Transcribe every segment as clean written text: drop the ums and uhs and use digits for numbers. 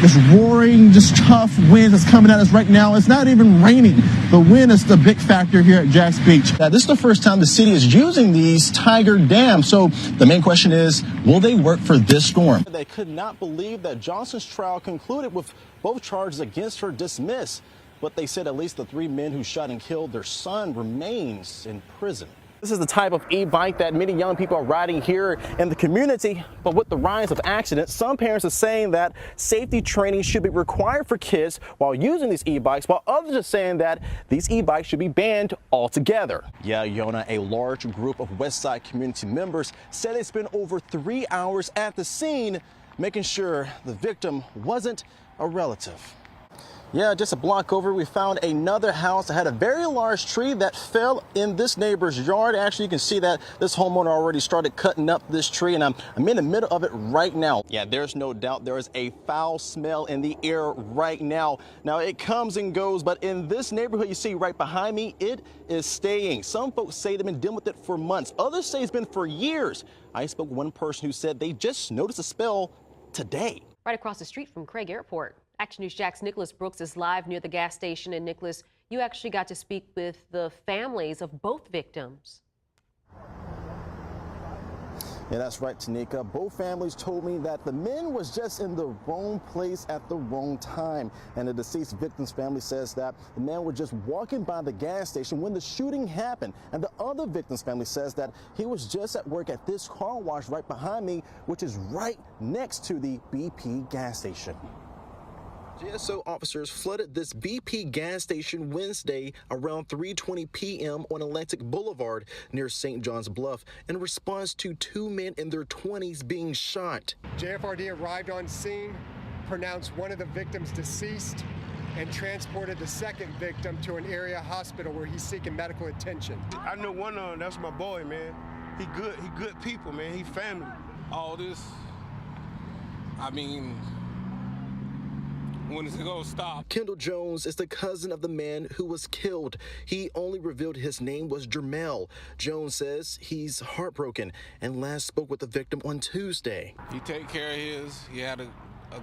this roaring, just tough wind that's coming at us right now. It's not even raining. The wind is the big factor here at Jax Beach. Now, this is the first time the city is using these Tiger dams. So the main question is, will they work for this storm? They could not believe that Johnson's trial concluded with both charges against her dismissed. But they said at least the 3 men who shot and killed their son remains in prison. This is the type of e-bike that many young people are riding here in the community. But with the rise of accidents, some parents are saying that safety training should be required for kids while using these e-bikes, while others are saying that these e-bikes should be banned altogether. Yeah, Yona, a large group of Westside community members said they spent over 3 hours at the scene making sure the victim wasn't a relative. Yeah, just a block over, we found another house that had a very large tree that fell in this neighbor's yard. Actually, you can see that this homeowner already started cutting up this tree, and I'm in the middle of it right now. Yeah, there's no doubt there is a foul smell in the air right now. Now, it comes and goes, but in this neighborhood you see right behind me, it is staying. Some folks say they've been dealing with it for months. Others say it's been for years. I spoke with one person who said they just noticed a smell today. Right across the street from Craig Airport. Action News Jax Nicholas Brooks is live near the gas station. And Nicholas, you actually got to speak with the families of both victims. Yeah, that's right, Tanika. Both families told me that the men was just in the wrong place at the wrong time. And the deceased victim's family says that the man was just walking by the gas station when the shooting happened. And the other victim's family says that he was just at work at this car wash right behind me, which is right next to the BP gas station. GSO officers flooded this BP gas station Wednesday around 3:20 p.m. on Atlantic Boulevard near St. John's Bluff in response to 2 men in their 20s being shot. JFRD arrived on scene, pronounced one of the victims deceased, and transported the second victim to an area hospital where he's seeking medical attention. I know one of them, that's my boy, man. He good people, man. He family. All this, I mean, when is it gonna stop? Kendall Jones is the cousin of the man who was killed. He only revealed his name was Jermel. Jones says he's heartbroken and last spoke with the victim on Tuesday. He take care of his. He had a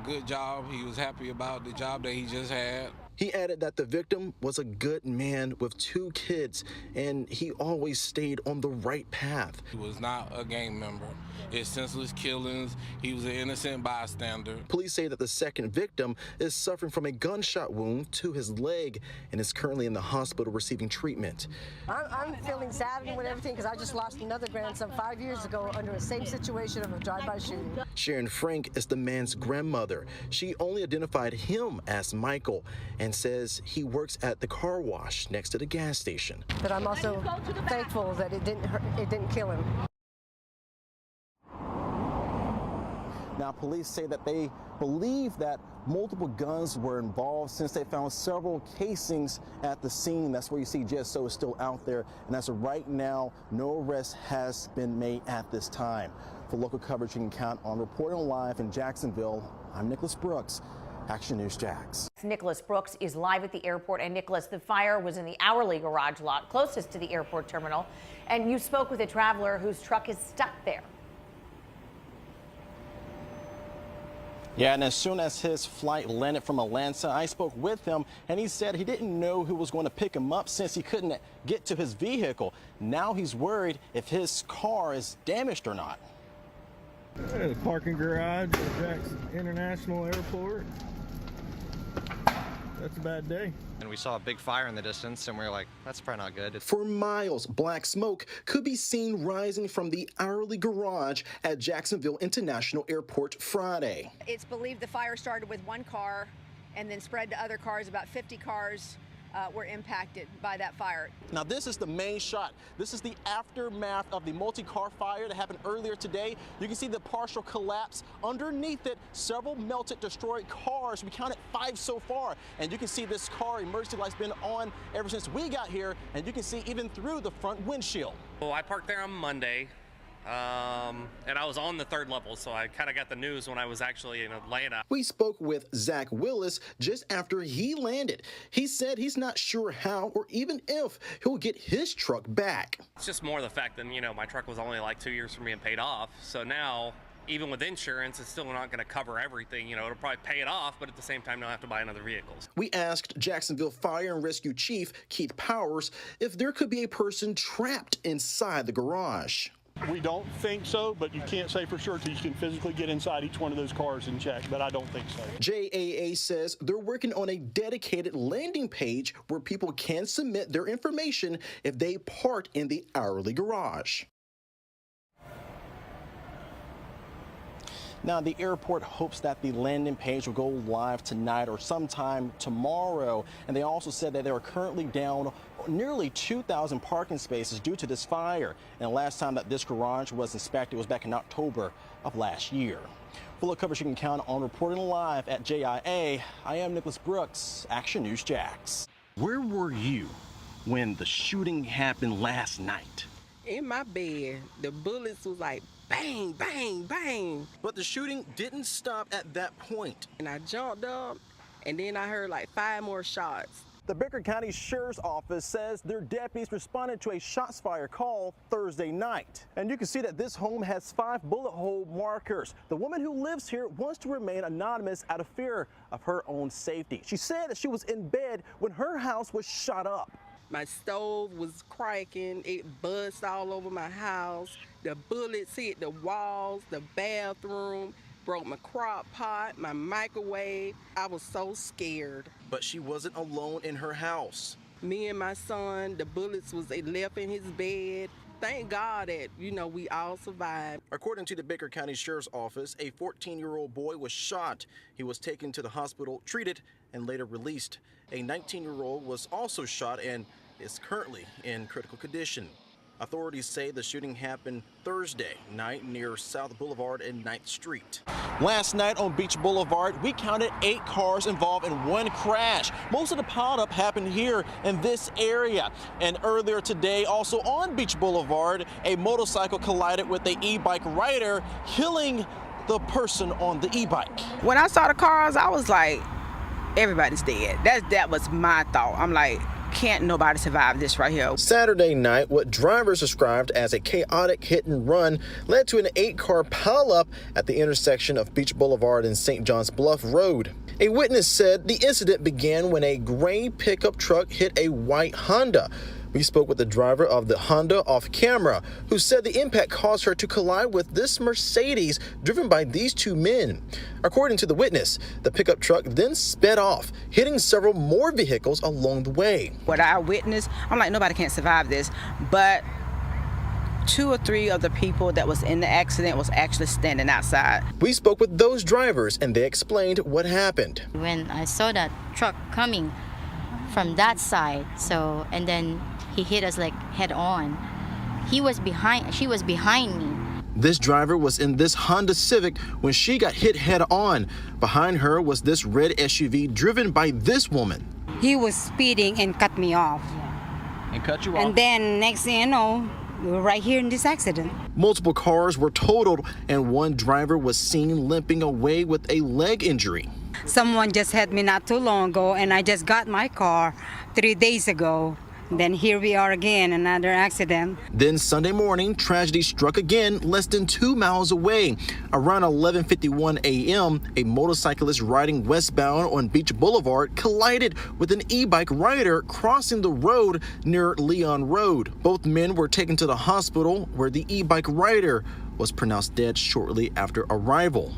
good job. He was happy about the job that he just had. He added that the victim was a good man with 2 kids, and he always stayed on the right path. He was not a gang member. It's senseless killings. He was an innocent bystander. Police say that the second victim is suffering from a gunshot wound to his leg and is currently in the hospital receiving treatment. I'm feeling saddened with everything because I just lost another grandson 5 years ago under the same situation of a drive-by shooting. Sharon Frank is the man's grandmother. She only identified him as Michael and says he works at the car wash next to the gas station. But I'm also thankful that it didn't kill him. Now, police say that they believe that multiple guns were involved since they found several casings at the scene. That's where you see GSO is still out there. And as of right now, no arrest has been made at this time. For local coverage, you can count on reporting live in Jacksonville. I'm Nicholas Brooks, Action News Jax. Nicholas Brooks is live at the airport. And Nicholas, the fire was in the Hourly garage lot closest to the airport terminal. And you spoke with a traveler whose truck is stuck there. Yeah, and as soon as his flight landed from Atlanta, I spoke with him, and he said he didn't know who was going to pick him up since he couldn't get to his vehicle. Now he's worried if his car is damaged or not. The parking garage at Jackson International Airport. That's a bad day. And we saw a big fire in the distance, and we were like, that's probably not good. For miles, black smoke could be seen rising from the Hourly garage at Jacksonville International Airport Friday. It's believed the fire started with one car and then spread to other cars. About 50 cars were impacted by that fire. Now, this is the main shot. This is the aftermath of the multi-car fire that happened earlier today. You can see the partial collapse. Underneath it, several melted, destroyed cars. We counted 5 so far. And you can see this car emergency light's been on ever since we got here. And you can see even through the front windshield. Well, I parked there on Monday. And I was on the 3rd level, so I kind of got the news when I was actually in Atlanta. We spoke with Zach Willis just after he landed. He said he's not sure how or even if he'll get his truck back. It's just more the fact that, my truck was only like 2 years from being paid off. So now even with insurance, it's still not going to cover everything. It'll probably pay it off, but at the same time, they'll have to buy another vehicle. We asked Jacksonville Fire and Rescue Chief Keith Powers if there could be a person trapped inside the garage. We don't think so, but you can't say for sure until you can physically get inside each one of those cars and check, but I don't think so. JAA says they're working on a dedicated landing page where people can submit their information if they park in the hourly garage. Now, the airport hopes that the landing page will go live tonight or sometime tomorrow. And they also said that they are currently down nearly 2,000 parking spaces due to this fire. And the last time that this garage was inspected was back in October of last year. Full of coverage you can count on. Reporting live at JIA, I am Nicholas Brooks, Action News Jax. Where were you when the shooting happened last night? In my bed. The bullets was like bang, bang, bang. But the shooting didn't stop at that point. And I jumped up, and then I heard like 5 more shots. The Becker County Sheriff's Office says their deputies responded to a shots fired call Thursday night. And you can see that this home has 5 bullet hole markers. The woman who lives here wants to remain anonymous out of fear of her own safety. She said that she was in bed when her house was shot up. My stove was cracking. It buzzed all over my house. The bullets hit the walls, the bathroom, broke my crock pot, my microwave. I was so scared. But she wasn't alone in her house. Me and my son, the bullets was left in his bed. Thank God that, we all survived. According to the Baker County Sheriff's Office, a 14-year-old boy was shot. He was taken to the hospital, treated, and later released. A 19-year-old was also shot and is currently in critical condition. Authorities say the shooting happened Thursday night near South Boulevard and 9th Street. Last night on Beach Boulevard, we counted 8 cars involved in one crash. Most of the pileup happened here in this area. And earlier today, also on Beach Boulevard, a motorcycle collided with an e-bike rider, killing the person on the e-bike. When I saw the cars, I was like, everybody's dead. That was my thought. I'm like, can't nobody survive this right here. Saturday night, what drivers described as a chaotic hit and run led to an 8-car pileup at the intersection of Beach Boulevard and St. John's Bluff Road. A witness said the incident began when a gray pickup truck hit a white Honda. We spoke with the driver of the Honda off camera, who said the impact caused her to collide with this Mercedes driven by these 2 men. According to the witness, the pickup truck then sped off, hitting several more vehicles along the way. What I witnessed, I'm like, nobody can survive this. But 2 or 3 of the people that was in the accident was actually standing outside. We spoke with those drivers, and they explained what happened. When I saw that truck coming from that side, and then he hit us like head on. She was behind me. This driver was in this Honda Civic when she got hit head on. Behind her was this red SUV driven by this woman. He was speeding and cut me off. And cut you off? And then next thing you know, we were right here in this accident. Multiple cars were totaled and one driver was seen limping away with a leg injury. Someone just hit me not too long ago, and I just got my car 3 days ago. Then here we are again, another accident. Then Sunday morning, tragedy struck again less than 2 miles away. Around 11:51 a.m., a motorcyclist riding westbound on Beach Boulevard collided with an e-bike rider crossing the road near Leon Road. Both men were taken to the hospital where the e-bike rider was pronounced dead shortly after arrival.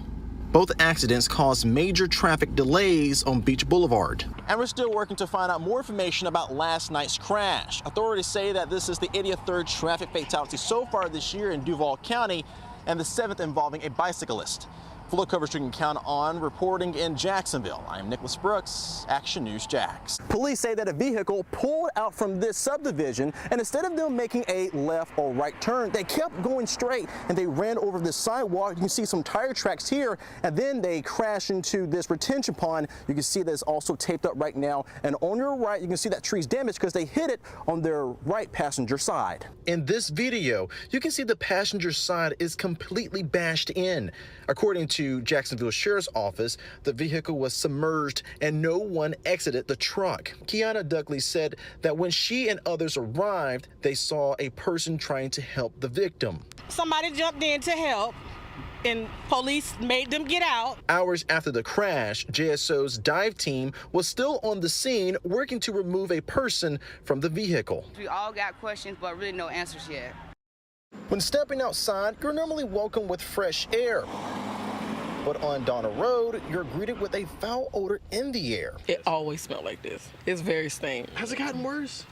Both accidents caused major traffic delays on Beach Boulevard. And we're still working to find out more information about last night's crash. Authorities say that this is the 83rd traffic fatality so far this year in Duval County and the 7th involving a bicyclist. Full coverage you can count on. Reporting in Jacksonville, I am Nicholas Brooks, Action News Jax. Police say that a vehicle pulled out from this subdivision, and instead of them making a left or right turn, they kept going straight and they ran over this sidewalk. You can see some tire tracks here, and then they crashed into this retention pond. You can see that it's also taped up right now. And on your right, you can see that tree's damaged because they hit it on their right passenger side. In this video, you can see the passenger side is completely bashed in. According to Jacksonville Sheriff's Office, the vehicle was submerged and no one exited the truck. Kiana Duckley said that when she and others arrived, they saw a person trying to help the victim. Somebody jumped in to help, and police made them get out. Hours after the crash, JSO's dive team was still on the scene working to remove a person from the vehicle. We all got questions, but really no answers yet. When stepping outside, you're normally welcomed with fresh air. But on Donna Road, you're greeted with a foul odor in the air. It always smelled like this. It's very stained. Has it gotten worse?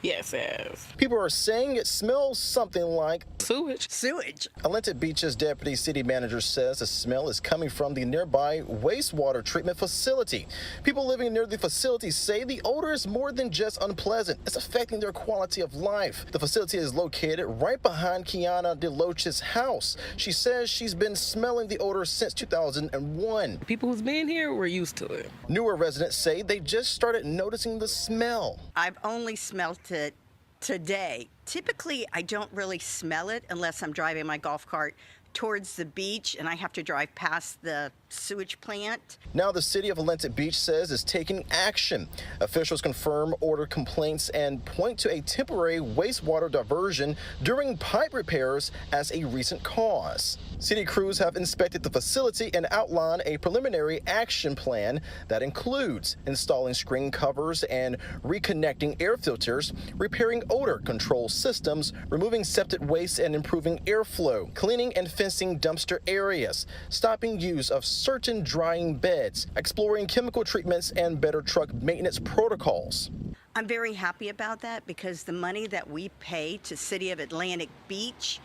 Yes, it has. People are saying it smells something like sewage. Atlantic Beach's deputy city manager says the smell is coming from the nearby wastewater treatment facility. People living near the facility say the odor is more than just unpleasant. It's affecting their quality of life. The facility is located right behind Kiana DeLoach's house. She says she's been smelling the odor since 2001. People who's been here were used to it. Newer residents say they just started noticing the smell. I've only smelled it today. Typically, I don't really smell it unless I'm driving my golf cart towards the beach and I have to drive past the sewage plant. Now the city of Atlantic Beach says it's taking action. Officials confirm order complaints and point to a temporary wastewater diversion during pipe repairs as a recent cause. City crews have inspected the facility and outlined a preliminary action plan that includes installing screen covers and reconnecting air filters, repairing odor control systems, removing septic waste and improving airflow, cleaning and fencing dumpster areas, stopping use of certain drying beds, exploring chemical treatments and better truck maintenance protocols. I'm very happy about that because the money that we pay to City of Atlantic Beach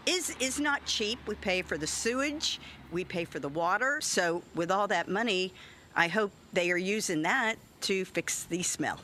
is not cheap. We pay for the sewage, we pay for the water. So with all that money, I hope they are using that to fix the smell.